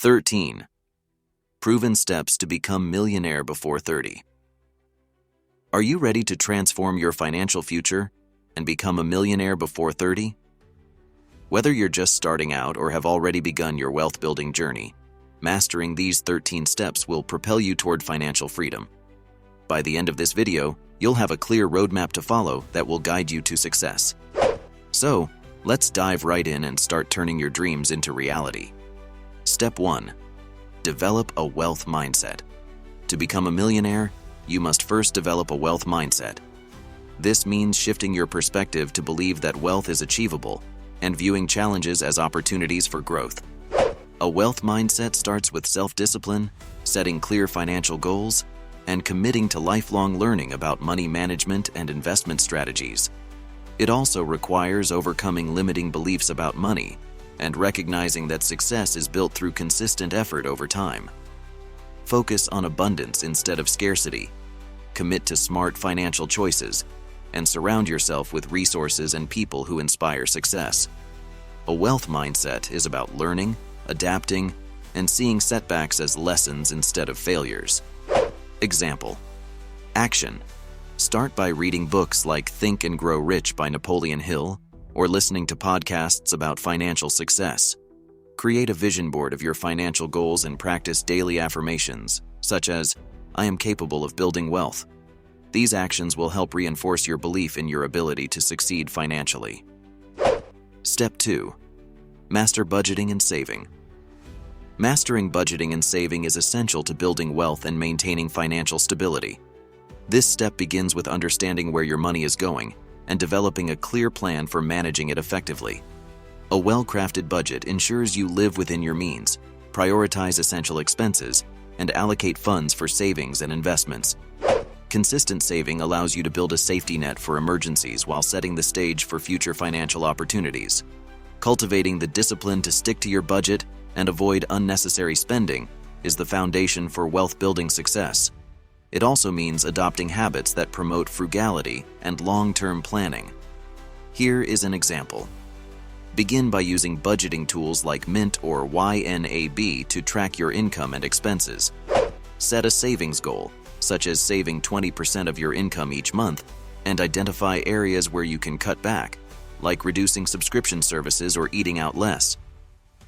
13. Proven steps to become millionaire before 30. Are you ready to transform your financial future and become a millionaire before 30? Whether you're just starting out or have already begun your wealth-building journey, mastering these 13 steps will propel you toward financial freedom. By the end of this video, you'll have a clear roadmap to follow that will guide you to success. So, let's dive right in and start turning your dreams into reality. Step 1. Develop a wealth mindset. To become a millionaire, you must first develop a wealth mindset. This means shifting your perspective to believe that wealth is achievable and viewing challenges as opportunities for growth. A wealth mindset starts with self-discipline, setting clear financial goals, and committing to lifelong learning about money management and investment strategies. It also requires overcoming limiting beliefs about money and recognizing that success is built through consistent effort over time. Focus on abundance instead of scarcity. Commit to smart financial choices and surround yourself with resources and people who inspire success. A wealth mindset is about learning, adapting, and seeing setbacks as lessons instead of failures. Example. Action. Start by reading books like Think and Grow Rich by Napoleon Hill or listening to podcasts about financial success. Create a vision board of your financial goals and practice daily affirmations, such as, "I am capable of building wealth." These actions will help reinforce your belief in your ability to succeed financially. Step 2. Master budgeting and saving. Mastering budgeting and saving is essential to building wealth and maintaining financial stability. This step begins with understanding where your money is going and developing a clear plan for managing it effectively. A well-crafted budget ensures you live within your means, prioritize essential expenses, and allocate funds for savings and investments. Consistent saving allows you to build a safety net for emergencies while setting the stage for future financial opportunities. Cultivating the discipline to stick to your budget and avoid unnecessary spending is the foundation for wealth-building success. It also means adopting habits that promote frugality and long-term planning. Here is an example. Begin by using budgeting tools like Mint or YNAB to track your income and expenses. Set a savings goal, such as saving 20% of your income each month, and identify areas where you can cut back, like reducing subscription services or eating out less.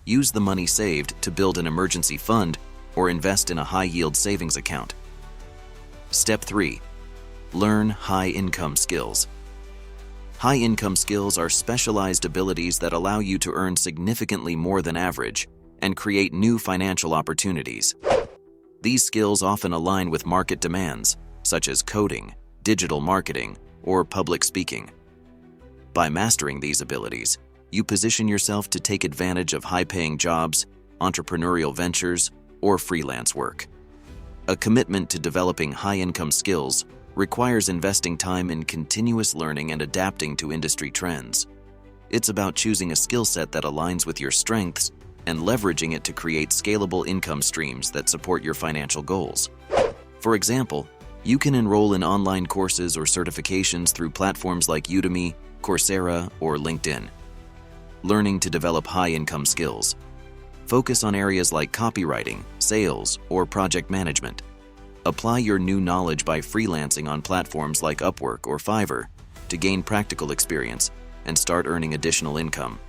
Use the money saved to build an emergency fund or invest in a high-yield savings account. Step 3. Learn high-income skills. High-income skills are specialized abilities that allow you to earn significantly more than average and create new financial opportunities. These skills often align with market demands, such as coding, digital marketing, or public speaking. By mastering these abilities, you position yourself to take advantage of high-paying jobs, entrepreneurial ventures, or freelance work. A commitment to developing high-income skills requires investing time in continuous learning and adapting to industry trends. It's about choosing a skill set that aligns with your strengths and leveraging it to create scalable income streams that support your financial goals. For example, you can enroll in online courses or certifications through platforms like Udemy, Coursera, or LinkedIn. Learning to develop high-income skills. Focus on areas like copywriting, sales, or project management. Apply your new knowledge by freelancing on platforms like Upwork or Fiverr to gain practical experience and start earning additional income.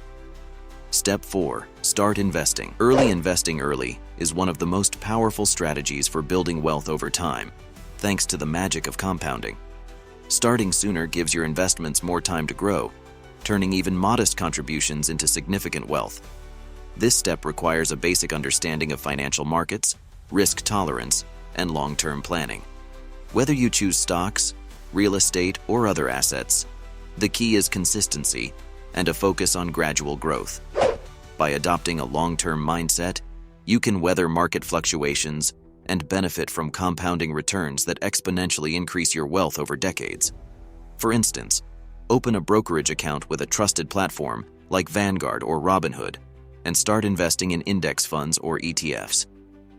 Step 4. Start investing. Investing early is one of the most powerful strategies for building wealth over time, thanks to the magic of compounding. Starting sooner gives your investments more time to grow, turning even modest contributions into significant wealth. This step requires a basic understanding of financial markets, risk tolerance, and long-term planning. Whether you choose stocks, real estate, or other assets, the key is consistency and a focus on gradual growth. By adopting a long-term mindset, you can weather market fluctuations and benefit from compounding returns that exponentially increase your wealth over decades. For instance, open a brokerage account with a trusted platform like Vanguard or Robinhood and start investing in index funds or ETFs.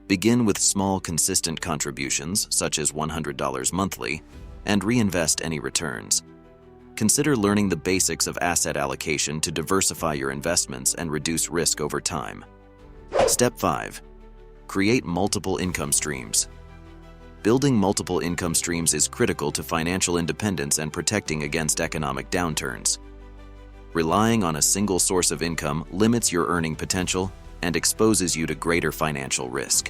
Begin with small, consistent contributions, such as $100 monthly, and reinvest any returns. Consider learning the basics of asset allocation to diversify your investments and reduce risk over time. Step 5. Create multiple income streams. Building multiple income streams is critical to financial independence and protecting against economic downturns. Relying on a single source of income limits your earning potential and exposes you to greater financial risk.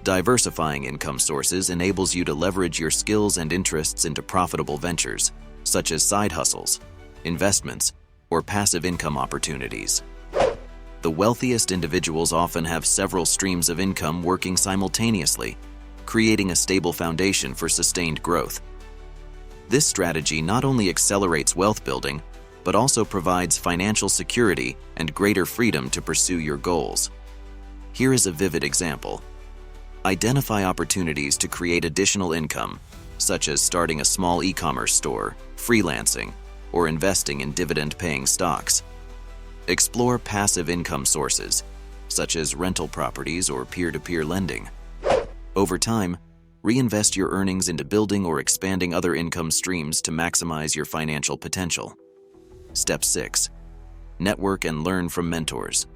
Diversifying income sources enables you to leverage your skills and interests into profitable ventures, such as side hustles, investments, or passive income opportunities. The wealthiest individuals often have several streams of income working simultaneously, creating a stable foundation for sustained growth. This strategy not only accelerates wealth building, but also provides financial security and greater freedom to pursue your goals. Here is a vivid example. Identify opportunities to create additional income, such as starting a small e-commerce store, freelancing, or investing in dividend-paying stocks. Explore passive income sources, such as rental properties or peer-to-peer lending. Over time, reinvest your earnings into building or expanding other income streams to maximize your financial potential. Step 6. Network and learn from mentors.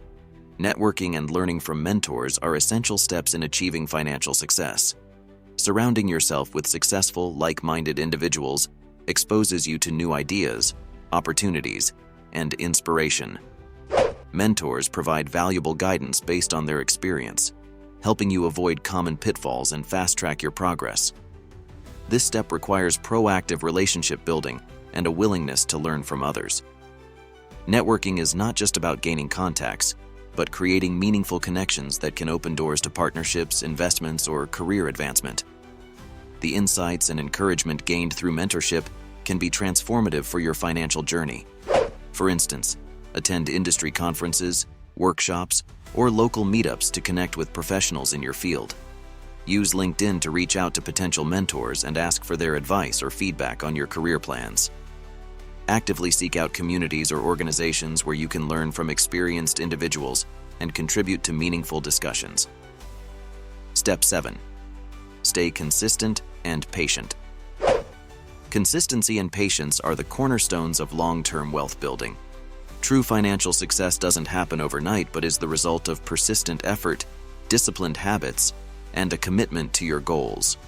Networking and learning from mentors are essential steps in achieving financial success. Surrounding yourself with successful, like-minded individuals exposes you to new ideas, opportunities, and inspiration. Mentors provide valuable guidance based on their experience, helping you avoid common pitfalls and fast-track your progress. This step requires proactive relationship building and a willingness to learn from others. Networking is not just about gaining contacts, but creating meaningful connections that can open doors to partnerships, investments, or career advancement. The insights and encouragement gained through mentorship can be transformative for your financial journey. For instance, attend industry conferences, workshops, or local meetups to connect with professionals in your field. Use LinkedIn to reach out to potential mentors and ask for their advice or feedback on your career plans. Actively seek out communities or organizations where you can learn from experienced individuals and contribute to meaningful discussions. Step 7. Stay consistent and patient. Consistency and patience are the cornerstones of long-term wealth building. True financial success doesn't happen overnight, but is the result of persistent effort, disciplined habits, and a commitment to your goals.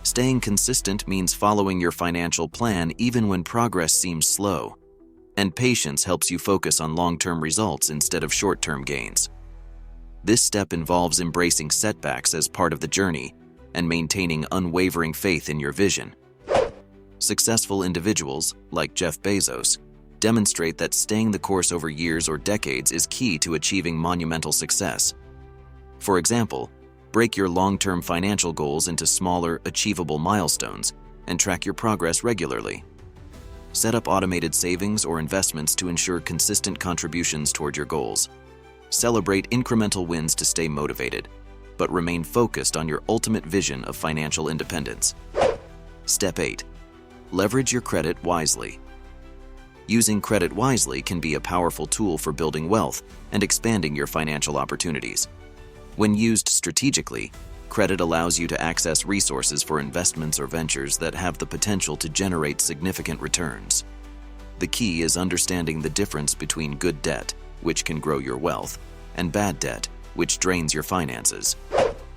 Staying consistent means following your financial plan even when progress seems slow, and patience helps you focus on long-term results instead of short-term gains. This step involves embracing setbacks as part of the journey and maintaining unwavering faith in your vision. Successful individuals, like Jeff Bezos, demonstrate that staying the course over years or decades is key to achieving monumental success. For example, break your long-term financial goals into smaller, achievable milestones and track your progress regularly. Set up automated savings or investments to ensure consistent contributions toward your goals. Celebrate incremental wins to stay motivated, but remain focused on your ultimate vision of financial independence. Step 8. Leverage your credit wisely. Using credit wisely can be a powerful tool for building wealth and expanding your financial opportunities. When used strategically, credit allows you to access resources for investments or ventures that have the potential to generate significant returns. The key is understanding the difference between good debt, which can grow your wealth, and bad debt, which drains your finances.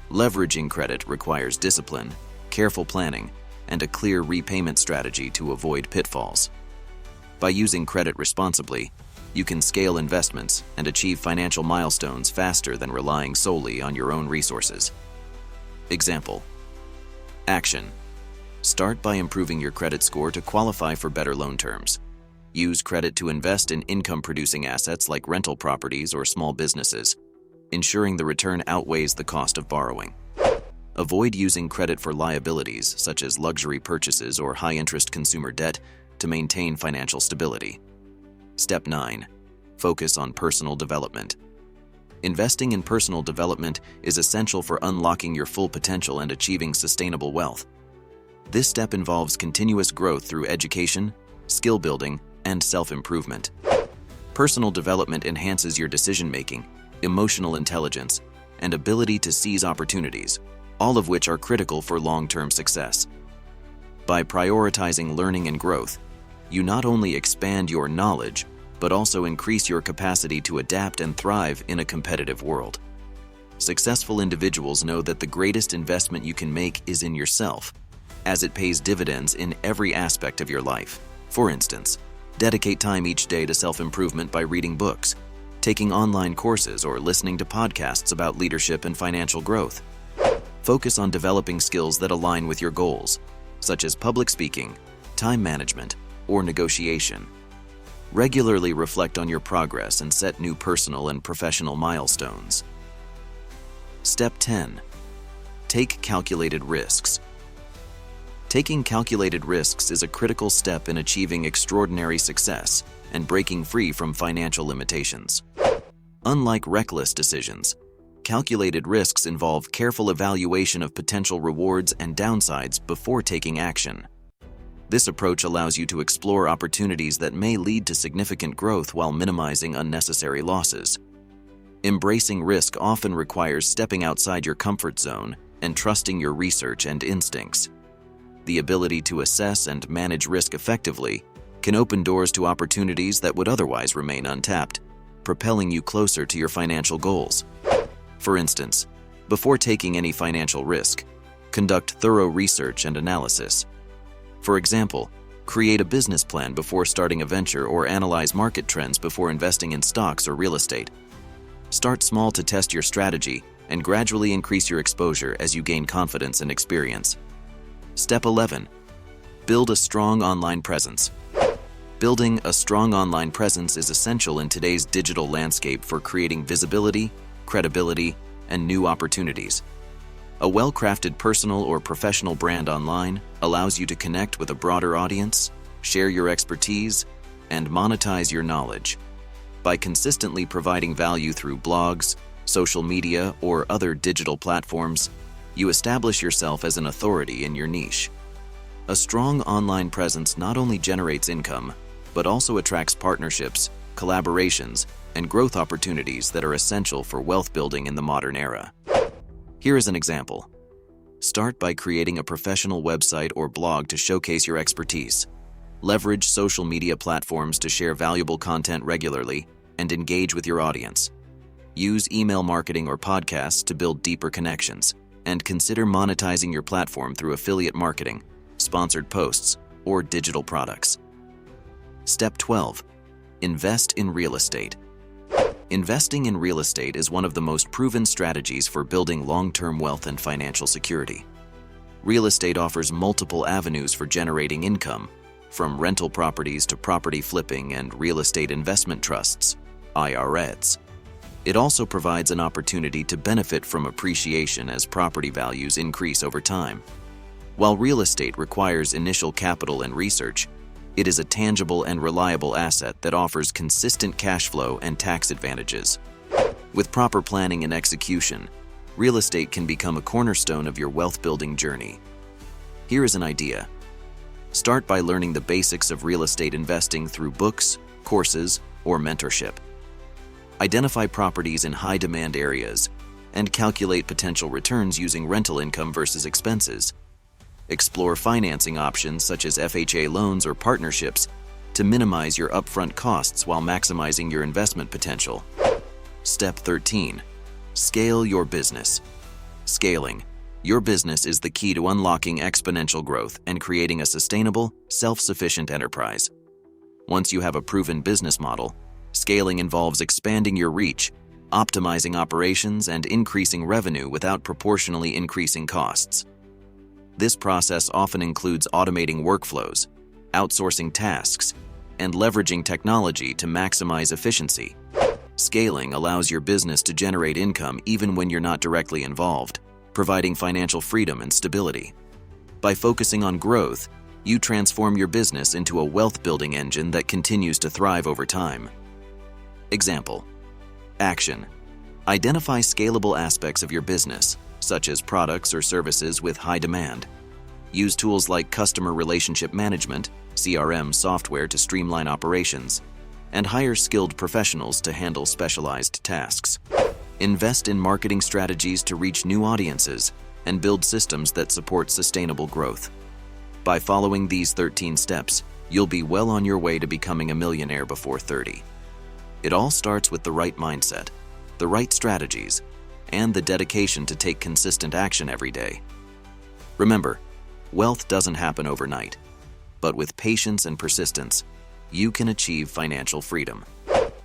Leveraging credit requires discipline, careful planning, and a clear repayment strategy to avoid pitfalls. By using credit responsibly, you can scale investments and achieve financial milestones faster than relying solely on your own resources. Example. Action. Start by improving your credit score to qualify for better loan terms. Use credit to invest in income-producing assets like rental properties or small businesses, ensuring the return outweighs the cost of borrowing. Avoid using credit for liabilities such as luxury purchases or high-interest consumer debt to maintain financial stability. Step 9. Focus on personal development. Investing in personal development is essential for unlocking your full potential and achieving sustainable wealth. This step involves continuous growth through education, skill building, and self-improvement. Personal development enhances your decision-making, emotional intelligence, and ability to seize opportunities, all of which are critical for long-term success. By prioritizing learning and growth, you not only expand your knowledge, but also increase your capacity to adapt and thrive in a competitive world. Successful individuals know that the greatest investment you can make is in yourself, as it pays dividends in every aspect of your life. For instance, dedicate time each day to self-improvement by reading books, taking online courses, or listening to podcasts about leadership and financial growth. Focus on developing skills that align with your goals, such as public speaking, time management, or negotiation. Regularly reflect on your progress and set new personal and professional milestones. Step 10. Take calculated risks. Taking calculated risks is a critical step in achieving extraordinary success and breaking free from financial limitations. Unlike reckless decisions, calculated risks involve careful evaluation of potential rewards and downsides before taking action. This approach allows you to explore opportunities that may lead to significant growth while minimizing unnecessary losses. Embracing risk often requires stepping outside your comfort zone and trusting your research and instincts. The ability to assess and manage risk effectively can open doors to opportunities that would otherwise remain untapped, propelling you closer to your financial goals. For instance, before taking any financial risk, conduct thorough research and analysis. For example, create a business plan before starting a venture or analyze market trends before investing in stocks or real estate. Start small to test your strategy and gradually increase your exposure as you gain confidence and experience. Step 11. Build a strong online presence. Building a strong online presence is essential in today's digital landscape for creating visibility, credibility, and new opportunities. A well-crafted personal or professional brand online allows you to connect with a broader audience, share your expertise, and monetize your knowledge. By consistently providing value through blogs, social media, or other digital platforms, you establish yourself as an authority in your niche. A strong online presence not only generates income, but also attracts partnerships, collaborations, and growth opportunities that are essential for wealth building in the modern era. Here is an example. Start by creating a professional website or blog to showcase your expertise. Leverage social media platforms to share valuable content regularly and engage with your audience. Use email marketing or podcasts to build deeper connections, and consider monetizing your platform through affiliate marketing, sponsored posts, or digital products. Step 12. Invest in real estate. Investing in real estate is one of the most proven strategies for building long-term wealth and financial security. Real estate offers multiple avenues for generating income, from rental properties to property flipping and real estate investment trusts, IRETs. It also provides an opportunity to benefit from appreciation as property values increase over time. While real estate requires initial capital and research, it is a tangible and reliable asset that offers consistent cash flow and tax advantages. With proper planning and execution, real estate can become a cornerstone of your wealth-building journey. Here is an idea. Start by learning the basics of real estate investing through books, courses, or mentorship. Identify properties in high-demand areas and calculate potential returns using rental income versus expenses. Explore financing options such as FHA loans or partnerships to minimize your upfront costs while maximizing your investment potential. Step 13. Scale your business. Scaling your business is the key to unlocking exponential growth and creating a sustainable, self-sufficient enterprise. Once you have a proven business model, scaling involves expanding your reach, optimizing operations, and increasing revenue without proportionally increasing costs. This process often includes automating workflows, outsourcing tasks, and leveraging technology to maximize efficiency. Scaling allows your business to generate income even when you're not directly involved, providing financial freedom and stability. By focusing on growth, you transform your business into a wealth-building engine that continues to thrive over time. Example. Action. Identify scalable aspects of your business, such as products or services with high demand. Use tools like customer relationship management, CRM software to streamline operations, and hire skilled professionals to handle specialized tasks. Invest in marketing strategies to reach new audiences and build systems that support sustainable growth. By following these 13 steps, you'll be well on your way to becoming a millionaire before 30. It all starts with the right mindset, the right strategies, and the dedication to take consistent action every day. Remember, wealth doesn't happen overnight, but with patience and persistence, you can achieve financial freedom.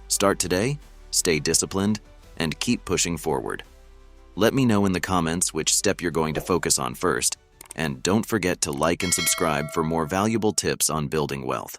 Start today, stay disciplined, and keep pushing forward. Let me know in the comments which step you're going to focus on first, and don't forget to like and subscribe for more valuable tips on building wealth.